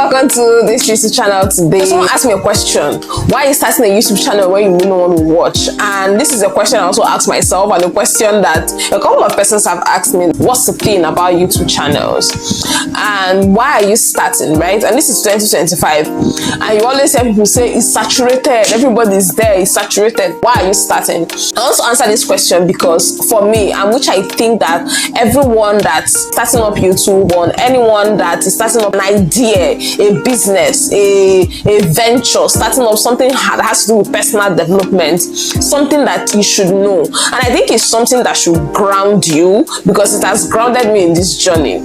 welcome to this YouTube channel today. Someone asked me a question: why are you starting a YouTube channel when you don't want to watch? And this is a question I also asked myself, and a question that a couple of persons have asked me: what's the thing about YouTube channels and why are you starting, right? And this is 2025, and you always hear people say it's saturated, everybody's there, it's saturated. Why are you starting? I also answer this question because for me, and which I think that everyone that's starting up YouTube, or anyone that is starting up an idea, a business, a venture, starting up something that has to do with personal development, something that you should know. And I think it's something that should ground you, because it has grounded me in this journey.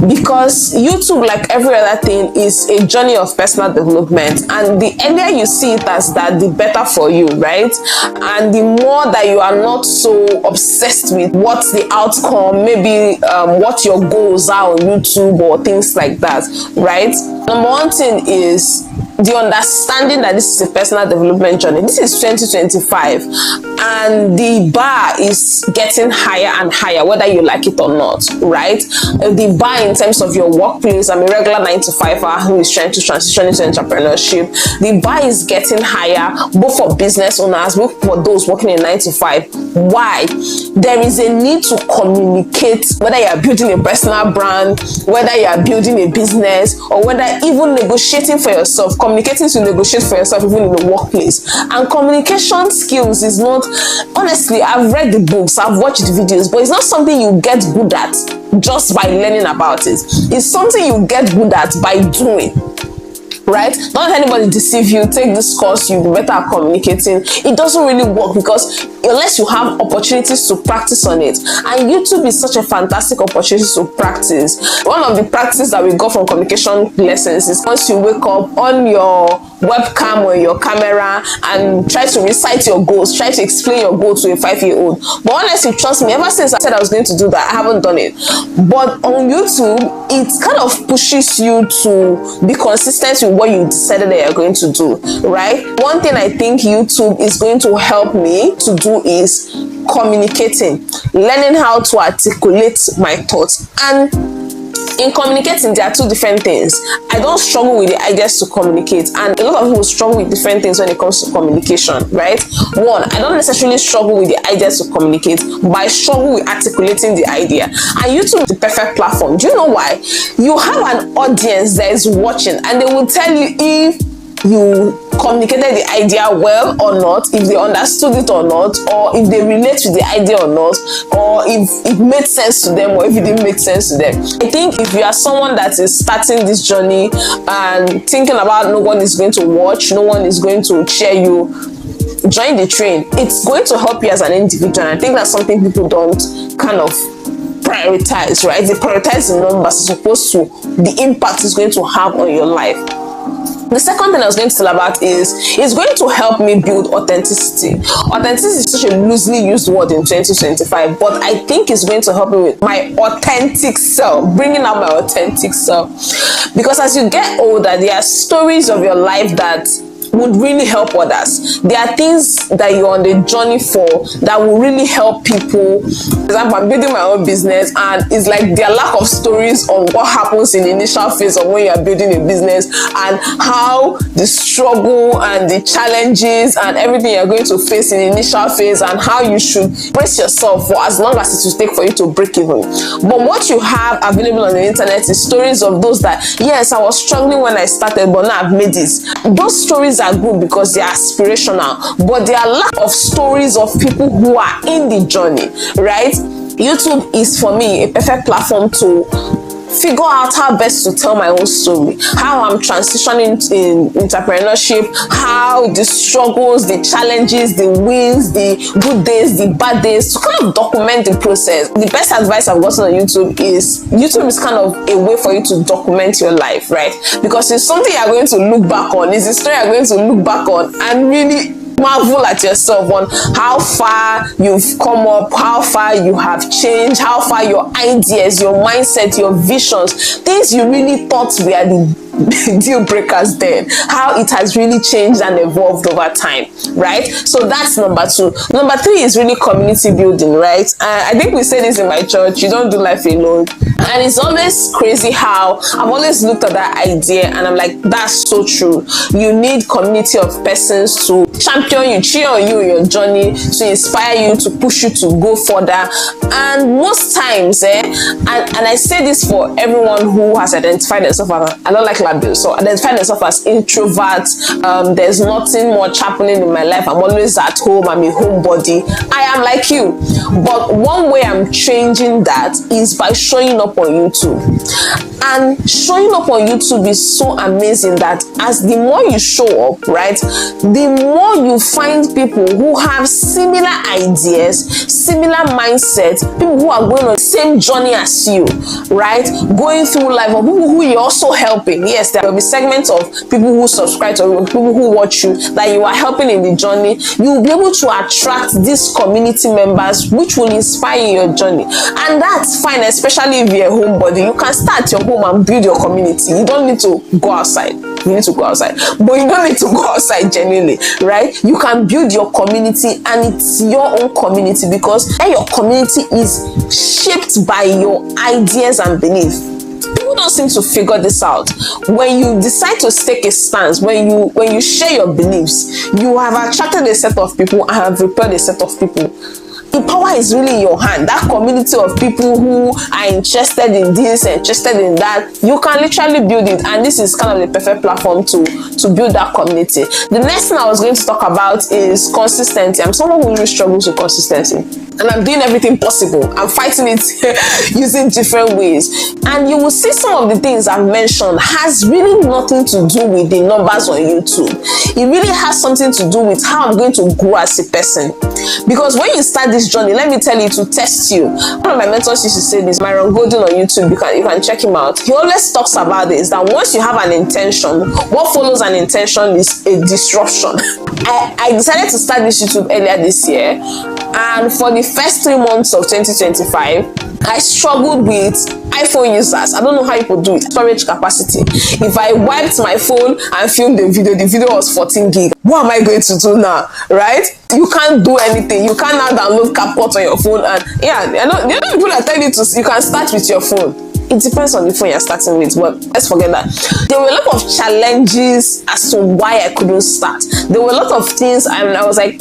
Because YouTube, like every other thing, is a journey of personal development, and the earlier you see it as that, the better for you, right? And the more that you are not so obsessed with what's the outcome, maybe what your goals are on YouTube or things like that, right? Number one thing is the understanding that this is a personal development journey. This is 2025, and the bar is getting higher and higher, whether you like it or not, right? The bar in terms of your workplace, I'm a regular 9-to-5er who is trying to transition into entrepreneurship. The bar is getting higher, both for business owners, both for those working in 9-to-5. Why? There is a need to communicate, whether you are building a personal brand, whether you are building a business, or whether even negotiating for yourself. Communicating to negotiate for yourself even in the workplace. And communication skills is not, honestly, I've read the books, I've watched the videos, but it's not something you get good at just by learning about it. It's something you get good at by doing. Right? Don't let anybody deceive you. Take this course, you'll be better at communicating. It doesn't really work, because unless you have opportunities to practice on it, and YouTube is such a fantastic opportunity to practice. One of the practices that we got from communication lessons is once you wake up on your webcam or your camera and try to recite your goals, try to explain your goal to a 5-year-old. But honestly, trust me, ever since I said I was going to do that, I haven't done it. But on YouTube, it kind of pushes you to be consistent with what you decided that you're going to do, right? One thing I think YouTube is going to help me to do is communicating, learning how to articulate my thoughts. And in communicating, there are two different things. I don't struggle with the ideas to communicate, and a lot of people struggle with different things when it comes to communication, right? One, I don't necessarily struggle with the ideas to communicate, but I struggle with articulating the idea. And YouTube is the perfect platform. Do you know why? You have an audience that is watching, and they will tell you if you communicated the idea well or not, if they understood it or not, or if they relate to the idea or not, or if it made sense to them or if it didn't make sense to them. I think if you are someone that is starting this journey and thinking about no one is going to watch, no one is going to cheer you, join the train. It's going to help you as an individual. I think that's something people don't kind of prioritize, right? They prioritize the numbers as opposed to the impact it's going to have on your life. The second thing I was going to tell about is it's going to help me build authenticity. Authenticity is such a loosely used word in 2025, but I think it's going to help me with my authentic self, bringing out my authentic self. Because as you get older, there are stories of your life that would really help others. There are things that you're on the journey for that will really help people. For example, I'm building my own business, and it's like their lack of stories on what happens in the initial phase of when you're building a business, and how the struggle and the challenges and everything you're going to face in the initial phase, and how you should brace yourself for as long as it will take for you to break even. But what you have available on the internet is stories of those that, yes, I was struggling when I started, but now I've made it. Those stories are good because they are aspirational, but there are lack of stories of people who are in the journey, right? YouTube is, for me, a perfect platform to figure out how best to tell my own story, how I'm transitioning in entrepreneurship, how the struggles, the challenges, the wins, the good days, the bad days, to kind of document the process. The best advice I've gotten on YouTube is kind of a way for you to document your life, right? Because it's something you're going to look back on. It's a story you're going to look back on and really marvel at yourself on how far you've come up, how far you have changed, how far your ideas, your mindset, your visions, things you really thought were the deal breakers then, how it has really changed and evolved over time, right? So that's number 2. Number 3 is really community building, right? I think we say this in my church: you don't do life alone. And it's always crazy how I've always looked at that idea and I'm like, that's so true. You need community of persons to champion you, cheer on you in your journey, to inspire you, to push you to go further. And most times, and I say this for everyone who has identified themselves as, I don't like labels, so identify themselves as introvert. There's nothing much happening in my life. I'm always at home. I'm a homebody. I am like you. But one way I'm changing that is by showing up on YouTube. And showing up on YouTube is so amazing that as the more you show up, right, the more you find people who have similar ideas, similar mindsets, people who are going on the same journey as you, right, going through life, or people who you're also helping. Yes, there will be segments of people who subscribe to you, people who watch you, that you are helping in the journey. You will be able to attract these community members which will inspire your journey. And that's fine, especially if you're a homebody. You can start your home and build your community. You don't need to go outside. You need to go outside, but you don't need to go outside genuinely, right? You can build your community, and it's your own community, because your community is shaped by your ideas and beliefs. People don't seem to figure this out. When you decide to take a stance, when you share your beliefs, you have attracted a set of people and have repelled a set of people. The power is really in your hand. That community of people who are interested in this, interested in that, you can literally build it. And this is kind of the perfect platform to build that community. The next thing I was going to talk about is consistency. I'm someone who really struggles with consistency, and I'm doing everything possible. I'm fighting it using different ways. And you will see some of the things I've mentioned has really nothing to do with the numbers on YouTube. It really has something to do with how I'm going to grow as a person. Because when you start this journey, let me tell you, to test you. One of my mentors used to say this, Myron Golden on YouTube, you can check him out. He always talks about this, that once you have an intention, what follows an intention is a disruption. I decided to start this YouTube earlier this year, and for the first 3 months of 2025, I struggled with iPhone users. I don't know how people do it. Storage capacity. If I wiped my phone and filmed the video was 14 gig. What am I going to do now? Right? You can't do anything. You can't now download CapCut on your phone. And yeah, the other people that tell you you can start with your phone. It depends on the phone you're starting with, but let's forget that. There were a lot of challenges as to why I couldn't start. There were a lot of things, and I was like,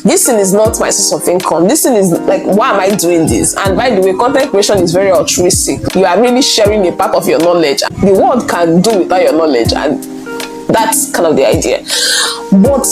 this thing is not my source of income. This thing is like, why am I doing this? And by the way, content creation is very altruistic. You are really sharing a part of your knowledge. The world can do without your knowledge, and that's kind of the idea. But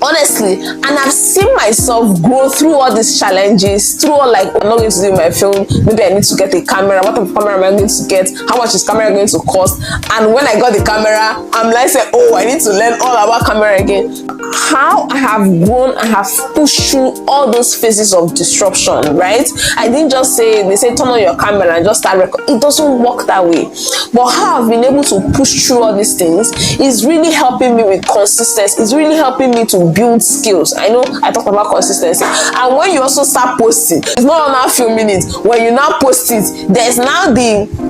honestly, and I've seen myself grow through all these challenges, through all, like, I'm not going to do my film, maybe I need to get a camera, what type of camera am I going to get, how much is camera going to cost? And when I got the camera, I'm like, oh, I need to learn all about camera again. How I have grown, I have pushed through all those phases of disruption, right? I didn't just say, they say turn on your camera and just start recording. It doesn't work that way. But how I've been able to push through all these things is really helping me with consistency. It's really helping me to build skills. I know I talked about consistency, and when you also start posting, it's not on a few minutes. When you now post it, there's now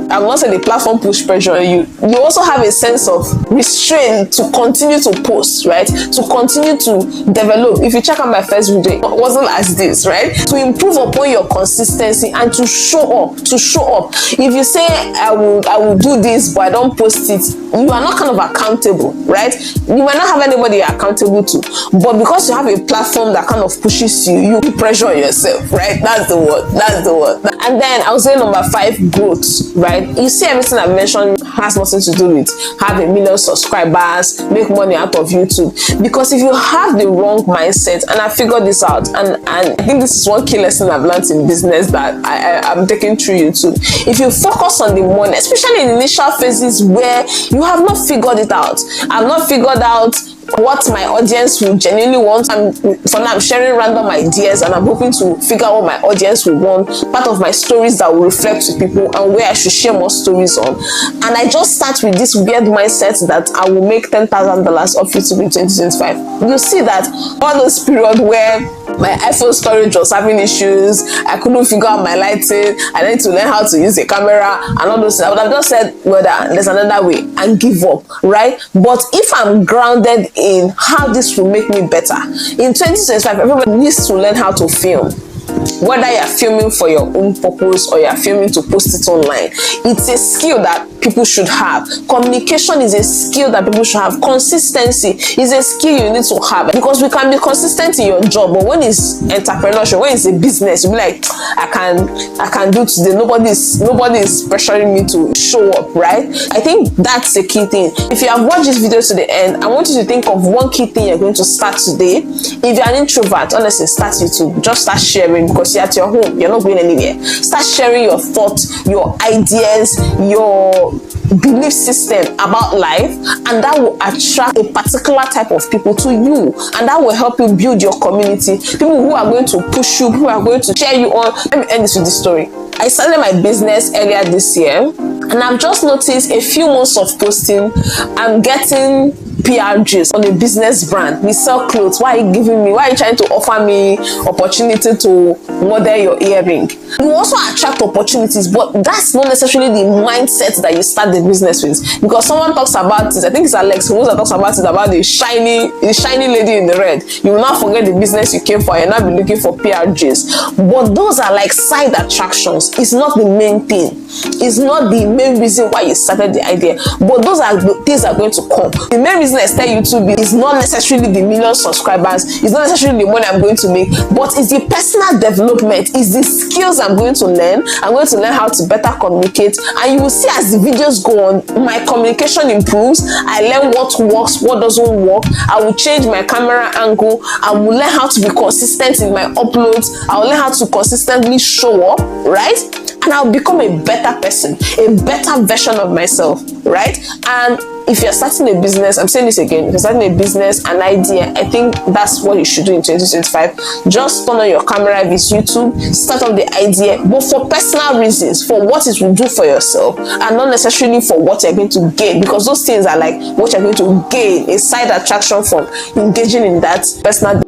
I will not say the platform push pressure on you. You also have a sense of restraint to continue to post, right? To continue to develop. If you check out my first video, it wasn't as this, right? To improve upon your consistency and to show up. If you say I will do this, but I don't post it, you are not kind of accountable, right? You might not have anybody you're accountable to, but because you have a platform that kind of pushes you, you pressure yourself, right? That's the word. And then I would say number 5, growth, right? You see, everything I've mentioned has nothing to do with have 1 million subscribers, make money out of YouTube. Because if you have the wrong mindset, and I figured this out, and I think this is one key lesson I've learned in business that I'm taking through YouTube. If you focus on the money, especially in initial phases where you have not figured it out, I've not figured out what my audience will genuinely want. For now, I'm sharing random ideas, and I'm hoping to figure out what my audience will want, part of my stories that will reflect to people, and where I should share more stories on. And I just start with this weird mindset that I will make $10,000 off YouTube in 2025. You see that all those periods where my iPhone storage was having issues, I couldn't figure out my lighting, I need to learn how to use a camera and all those things, I would have just said, well, there's another way, and give up, right? But if I'm grounded in how this will make me better, in 2025, everybody needs to learn how to film. Whether you're filming for your own purpose or you're filming to post it online, it's a skill that people should have. Communication is a skill that people should have. Consistency is a skill you need to have, because we can be consistent in your job, but when it's entrepreneurship, when it's a business, you'll be like, I can do today. Nobody is pressuring me to show up, right? I think that's a key thing. If you have watched this video to the end, I want you to think of one key thing you're going to start today. If you're an introvert, honestly, start YouTube. Just start sharing, because you're at your home, you're not going anywhere. Start sharing your thoughts, your ideas, your belief system about life, and that will attract a particular type of people to you, and that will help you build your community. People who are going to push you, who are going to cheer you on. Let me end this with this story. I started my business earlier this year, and I've just noticed a few months of posting, I'm getting PRGs on a business brand. We sell clothes. Why are you trying to offer me opportunity to model your earring? You also attract opportunities, but that's not necessarily the mindset that you start the business with. Because someone talks about it, I think it's Alex who talks about it, about the shiny lady in the red. You will not forget the business you came for, and not be looking for PRGs. But those are like side attractions. It's not the main thing. It's not the main reason why you started the idea. But those are the things that are going to come. The main reason I start YouTube is not necessarily the million subscribers, it's not necessarily the money I'm going to make, but it's the personal development, it's the skills I'm going to learn. I'm going to learn how to better communicate, and you will see as the videos go on, my communication improves. I learn what works, what doesn't work. I will change my camera angle. I will learn how to be consistent in my uploads. I will learn how to consistently show up, right? And I'll become a better person, a better version of myself, right? And if you're starting a business, I'm saying this again, if you're starting a business, an idea, I think that's what you should do in 2025. Just turn on your camera if it's YouTube, start up the idea, but for personal reasons, for what it will do for yourself, and not necessarily for what you're going to gain, because those things are like what you're going to gain, a side attraction from engaging in that personal